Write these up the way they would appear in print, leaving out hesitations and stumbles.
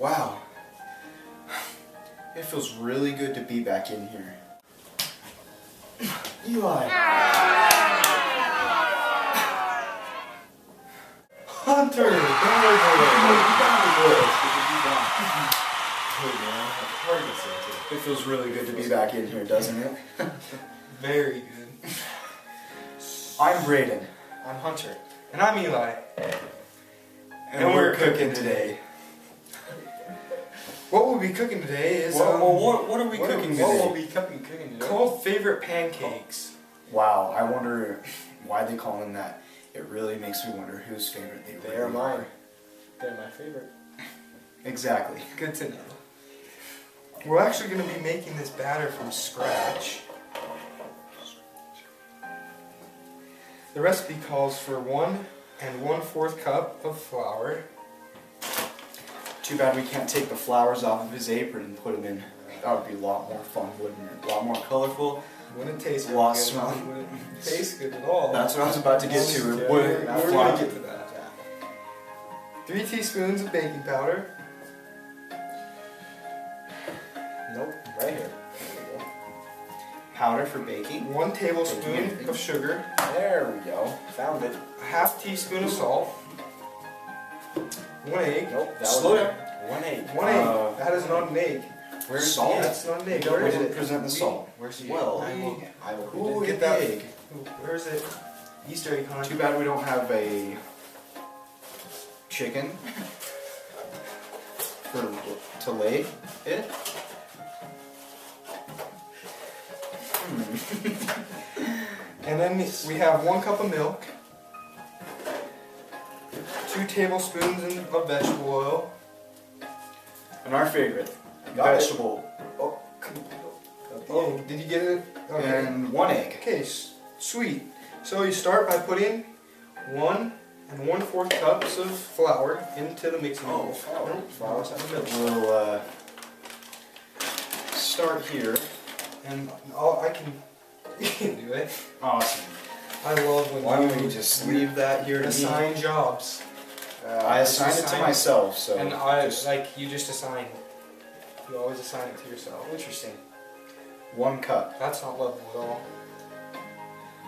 Wow. It feels really good to be back in here. Eli. Hunter! It feels really good to be back in here, doesn't it? Very good. I'm Brayden. I'm Hunter. And I'm Eli. And we're cooking today. What we'll be cooking today is what are we cooking today? What we'll be cooking today? Called favorite pancakes. Wow, I wonder why they call them that. It really makes me wonder whose favorite they They are mine. They're my favorite. Exactly. Good to know. We're actually going to be making this batter from scratch. The recipe calls for 1 1/4 cup of flour. Too bad we can't take the flowers off of his apron and put them in. That would be a lot more fun, wouldn't it? A lot more colorful. Wouldn't taste A lot good. smelling. Wouldn't taste good at all. That's what I was about to get to. We're We're going to get to that. 3 teaspoons of baking powder. Nope, right here. Powder for baking. 1 tablespoon of sugar. There we go. Found it. A 1/2 teaspoon of salt. 1 egg. Nope, that Slow was down. it. 1 egg. 1 egg. That is not an egg. Where's Salt? That's not an egg. We Where is didn't it? present the salt. Where's the Well, egg? I will who Get get that. the egg? Where is it? Easter egg hunt. Too bad we don't have a chicken to lay it. And then we have 1 cup of milk. 2 tablespoons of vegetable oil. And our favorite, Got it. vegetable. Oh, did you get it? Okay. And 1 egg. Okay, sweet. So you start by putting 1 1/4 cups of flour into the mixing bowl. Flour's in the middle. We'll start here. And you can do it. Awesome. I love when Why don't you we just leave that here to assign me? jobs. I assigned it to myself, so. And you just assign. You always assign it to yourself. Interesting. 1 cup. That's not level at all.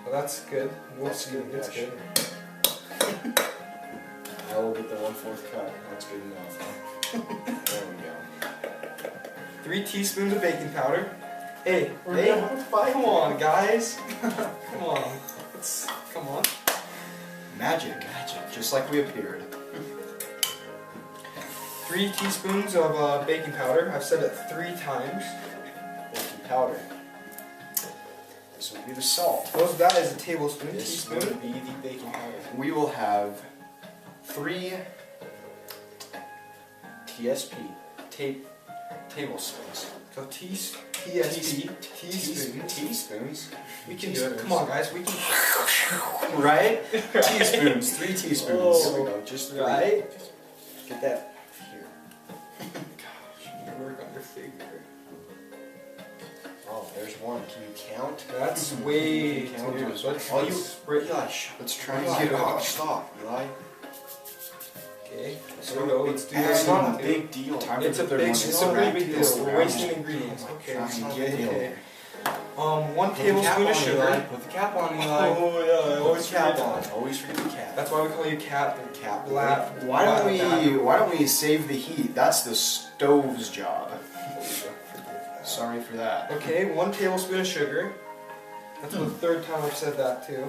But that's good. That's good, That's yeah, good. I will get the 1/4 cup. That's good enough. Huh? There we go. 3 teaspoons of baking powder. Hey, Fight. come on, guys. Come on. Come on. Magic. Just like we appeared. 3 teaspoons of baking powder. I've said it 3 times. Baking powder. This will be the salt. That is a tablespoon. This will Teaspoon. be the baking powder. We will have 3 TSP. Tablespoons. So TSP. Teaspoons. Teaspoons. We can do it. Come on, guys. We can. right? Teaspoons. 3 teaspoons. There we go. Just 3. Right? Get that here. You work on your finger. Oh, there's 1. Can you count? That's way too Count. much. All you. Let's Eli, Let's try and Eli, get off. stop, Eli. Okay. Here we go. Let's do It's this. not a big deal. Time It's to a put their big. money It's a in really the big rack. deal. We're wasting ingredients. Okay. Try It's and not get big. in Okay. there. 1 tablespoon of sugar. Put the cap on, Eli. Oh yeah, I always Put the cap forget on. that. Always forget the cap. That's why we call you Captain. Cap. Black. Why don't we save the heat? That's the stove's job. Sorry for that. Okay, 1 tablespoon of sugar. That's the 3rd time I've said that too.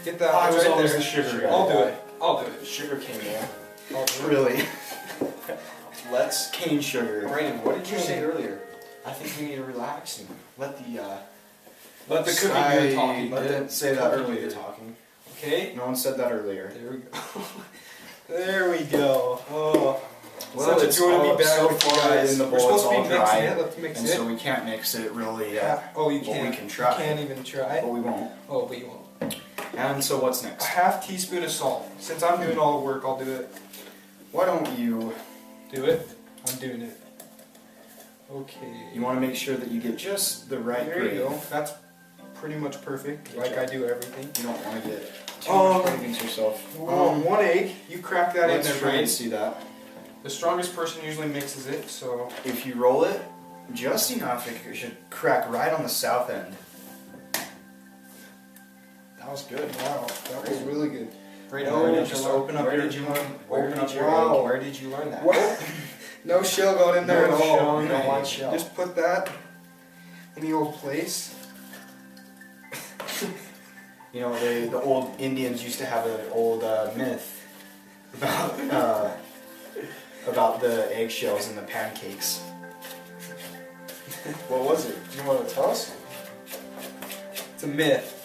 Get that I was right always there. the sugar guy. I'll do it. I'll do it. Sugar cane, man. I'll do it. Really? Let's. Cane sugar. Brandon, what did you say earlier? I think we need to relax and let the cookie do I the talking. didn't say that cookie do earlier. the talking. Okay. No one said that earlier. There we go. There we go. Oh. Well, Such a it's joy to all be back so with you far guys. in the We're bowl, supposed it's to all be mixing dry, it. Let's mix and it. so we can't mix it really yet. Oh, you But can't. we can try. You can't even try. But we won't. Oh, but you won't. And so what's A next? 1/2 teaspoon of salt. Since I'm doing all the work, I'll do it. Why don't you Do it? I'm doing it. Okay. you want to make sure that you get just the right There grade. you go. That's pretty much perfect, Good like job. I do everything. You don't want to get too much against yourself. 1 egg. You crack that in Let's there, try Brayden. and see that. The strongest person usually mixes it, so If you roll it just enough, it should crack right on the south end. That was good. wow, that was really good. Brayden, No, where did just you open up where your- did you learn? Where open did up- your wow. egg? Where did you learn that? What? No shell got in there No at all. shell, no white shell. Just put that in the old place. You know, the old Indians used to have an old myth about the eggshells and the pancakes. What was it? Do you want to tell us? It's a myth.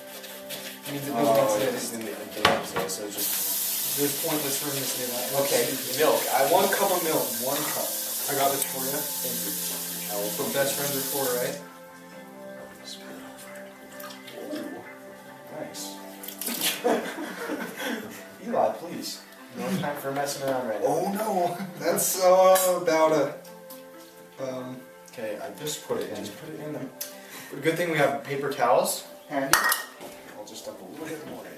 It means it doesn't exist. It didn't exist. It was just It's pointless for him to say that. okay. Milk. I One want cup of milk. 1 cup. I got this for you. Thank you. I will That's what put best friends are for, right? Nice. Eli, please. No time for messing around right now. Oh no! That's about a. Okay, I just put it in. Just put it in them. Good thing we have paper towels handy. I'll just dump a little bit more in.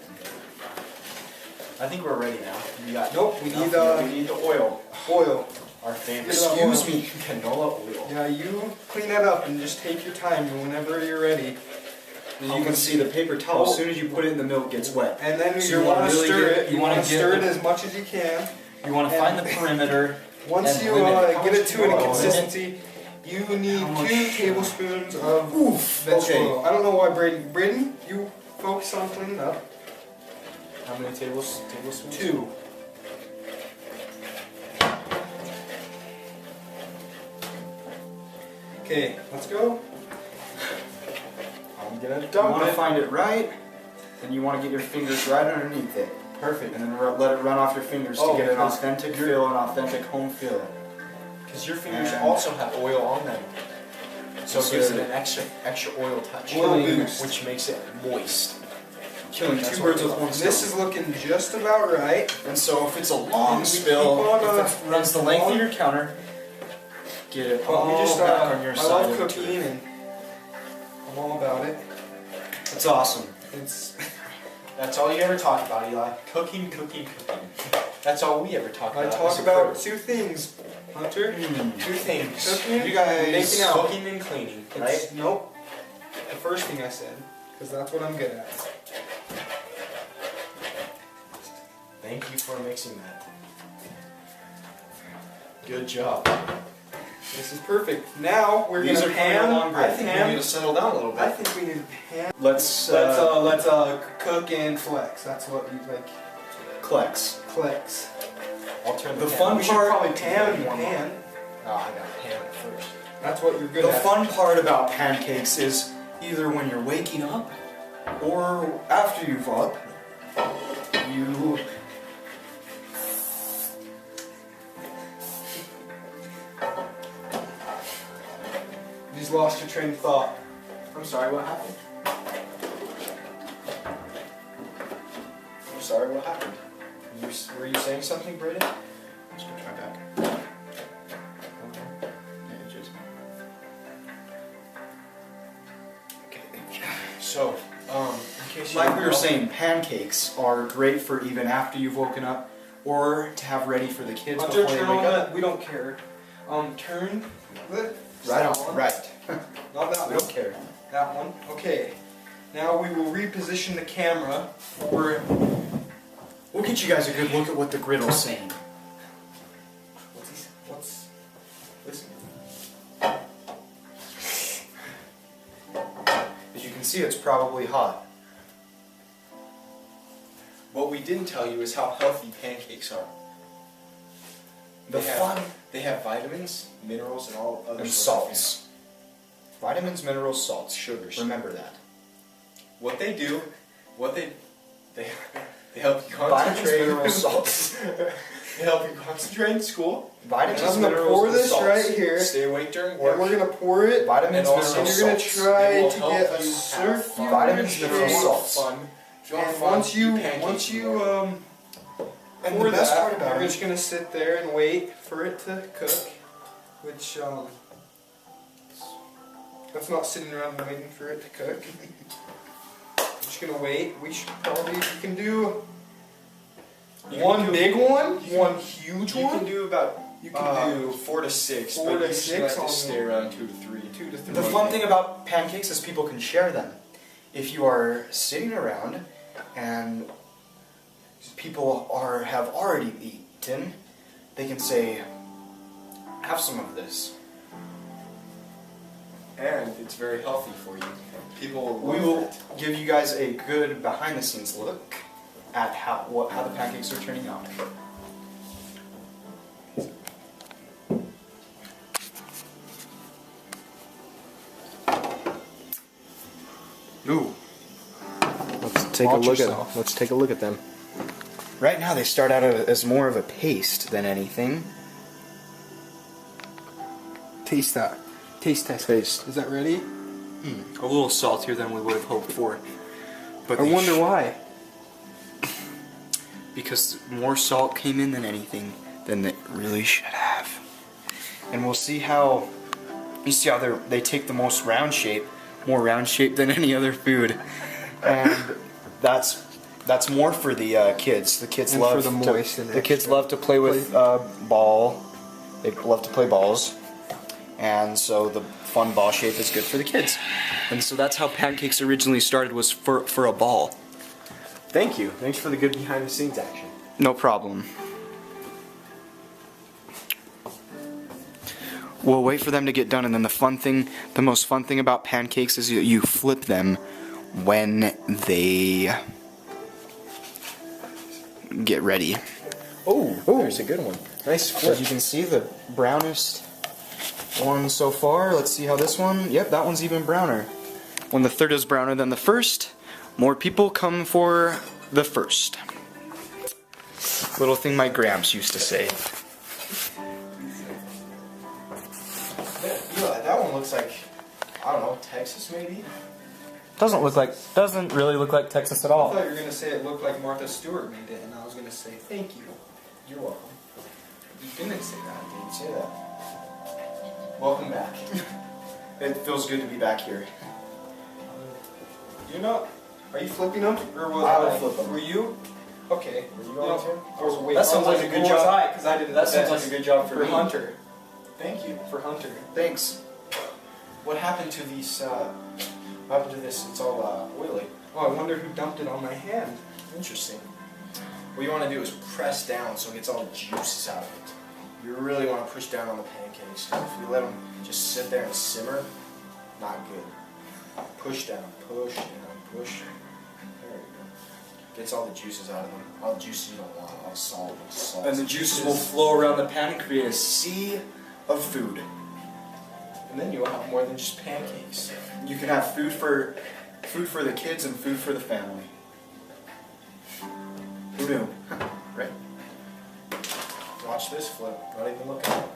I think we're ready now. We got Nope, we need We need the oil. oil. Our favorite. Excuse me, canola oil. Yeah, you clean that up and just take your time whenever you're ready. And you can see the paper towel, as soon as you put it in the milk, gets wet. And then So you you want wanna to really stir get- it. you You wanna want to get stir the- it as much as you can. You want to And- find the perimeter. Once And you limit how get much it to an oil in it. consistency, you need How much- 2 tablespoons of Oof, vegetable okay. oil. I don't know why Braden, you focus on cleaning up. How many tablespoons? 2. Okay, let's go. I'm gonna You dump want to it. find it right, and you want to get your fingers right underneath it. Perfect. And then let it run off your fingers Oh, to get an because authentic feel, an authentic home feel. Because your fingers And- also have oil on them. So it So gives it the- an extra oil touch. Oil boost. Which makes it moist. Killing That's 2 what birds we with want. one stone. This is looking just about right. And so if it's a And long we spill, keep on, if it runs the length of your counter, get it all We just, back on your I side. love of the cooking turf. and I'm all about it. It's awesome. It's That's all you ever talk about, Eli. Cooking, cooking, cooking. That's all we ever talk I about. talk as a about crew. 2 things, Hunter. Mm. 2 things. Cooking, You guys making out. cooking and cleaning, It's, right? Nope. The first thing I said, because that's what I'm good at. Thank you for mixing that. Good job. This is perfect. Now we're These gonna are coming pan. along great. I think we need to settle down a little bit. I think we need to pan. Let's Let's cook and flex. That's what you like. Klex. Flex. I'll turn The pan. fun We should part- probably pan and pan. Oh, I got pan it first. That's what you're good The at. fun part about pancakes is either when you're waking up or after you've up, you You just lost your train of thought. I'm sorry, what happened? I'm sorry, what happened? Were you saying something, Braden? I'm just gonna try back. Yeah, it just- So, in case you Like didn't we were know- saying, pancakes are great for even after you've woken up, or to have ready for the kids Hunter, before they turn wake on up. that. We don't care. Turn the Right that on, one. right. Not that We one. don't care. That one. Okay. Now we will reposition the camera for. We'll get you guys a good look at what the griddle's saying. What's. Listen. As you can see, it's probably hot. What we didn't tell you is how healthy pancakes are. The They have- fun They have vitamins, minerals, and all other and sort of things. salts. Vitamins, minerals, salts, Sugars. Remember that. What they do, they help you Vitamins, concentrate. minerals, salts. They help you concentrate in school. Vitamins, I'm gonna minerals, pour and this salts. right here. Stay awake during And work. we're gonna pour it. Vitamins, And also And minerals, you're gonna salts. try It will to help get a you have circular fun. Vitamins, minerals, shape. salts. Fun. If you want And fun, once you eat pancakes in the morning. And pour the best that, part about you're it, just gonna sit there and wait for it to cook, which that's not sitting around waiting for it to cook. Just gonna wait. We should probably you can do You one can do- big one, you one huge You one. can do about You can do 4 to 6. 4 but to usually 6 I like on to stay around 2 to 3. 2 to 3. The fun thing about pancakes is people can share them. If you are sitting around and people have already eaten, they can say, have some of this. And it's very healthy for you. People We love will it. give you guys a good behind the scenes look at how the pancakes are turning out. Ooh. Let's take Watch a look yourself. at. Let's take a look at them. Right now they start out as more of a paste than anything. Taste that. Taste test. Taste. Is that ready? A little saltier than we would have hoped for. But I they wonder why. because more salt came in than anything than they really should have. And we'll see how you see how they take the most round shape, more round shape than any other food, and that's more for the kids. The kids And love for the moist and the kids extra. love to play with ball. They love to play balls, and so the fun ball shape is good for the kids. And so that's how pancakes originally started, was for a ball. Thank you. Thanks for the good behind the scenes action. No problem. We'll wait for them to get done, and then the most fun thing about pancakes is you flip them when they get ready. Oh, there's a good one. Nice As flip. you can see, the brownest one so far. Let's see how this one. Yep, that one's even browner. When the third is browner than the first, more people come for the first. Little thing my gramps used to say. Yeah, that one looks like, I don't know, Texas maybe? Doesn't really look like Texas at I all. thought you were going to say it looked like Martha Stewart made it, and I was going to say thank you. You're welcome. You didn't say that. I didn't say that. Welcome back. It feels good to be back here. You're not. Are you flipping them? Or was I will I? flip 'em. Were you? Okay. Were you going to? Oh, wait, That sounds like a good job. Because I didn't. That sounds like a good job for for me. Hunter. Thank you. For Hunter. Thanks. What happened to these, what happened to this? It's all, oily. Oh, I wonder who dumped it on my hand. Interesting. What you want to do is press down so it gets all the juices out of it. You really want to push down on the pancakes. If you let them just sit there and simmer, not good. Push down, push down, push. There you go. Gets all the juices out of them. All the juices you don't want. All the salt. And the juices will flow around the pan and create a sea of food. And then you'll have more than just pancakes. You can have food for the kids and food for the family. Who knew? Right? Watch this flip. Not even looking at it.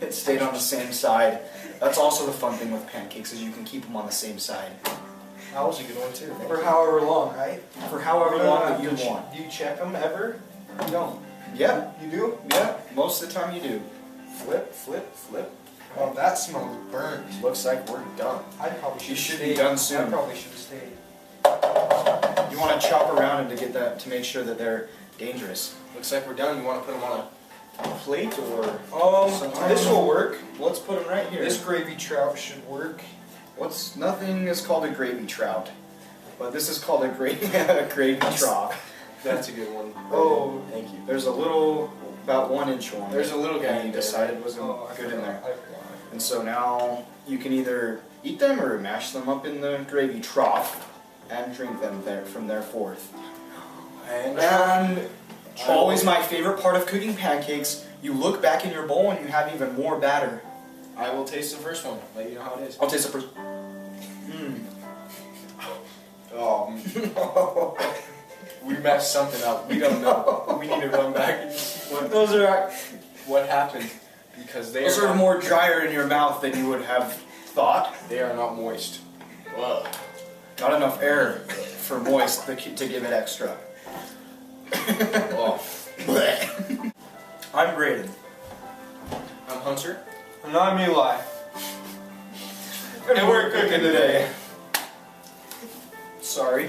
It stayed on the same side. That's also the fun thing with pancakes, is you can keep them on the same side That was a good one too. For however long, right? for however long that you want. Do you check them ever? You don't. Yeah, You do? yeah. Most of the time you do. Flip, flip, flip. Oh, that smells burnt. Looks like we're done. I probably should. You have should stayed. be done soon. I probably should have stayed. You want to chop around them to get that, to make sure that they're dangerous. Looks like we're done. You want to put them on a plate or? This will work. Let's put them right here. This gravy trout should work. Nothing is called a gravy trout, but this is called a gravy trough. That's a good one. Oh. Thank you. There's a little, about 1 inch one. There's a little guy that he in there. decided wasn't Oh, I good in there. forgot. And so now you can either eat them or mash them up in the gravy trough and drink them there from there forth. And always my favorite part of cooking pancakes, you look back in your bowl and you have even more batter. I will taste the first one. Let you know how it is. I'll taste it first. Oh, we messed something up. We don't know. We need to run back and see Those are what happened because they those are are more drier in your mouth than you would have thought. they are not moist. Ugh. Not enough air for moist to give it extra. Oh. I'm Braden. I'm Hunter. And I'm Eli. And we're cooking today. Sorry.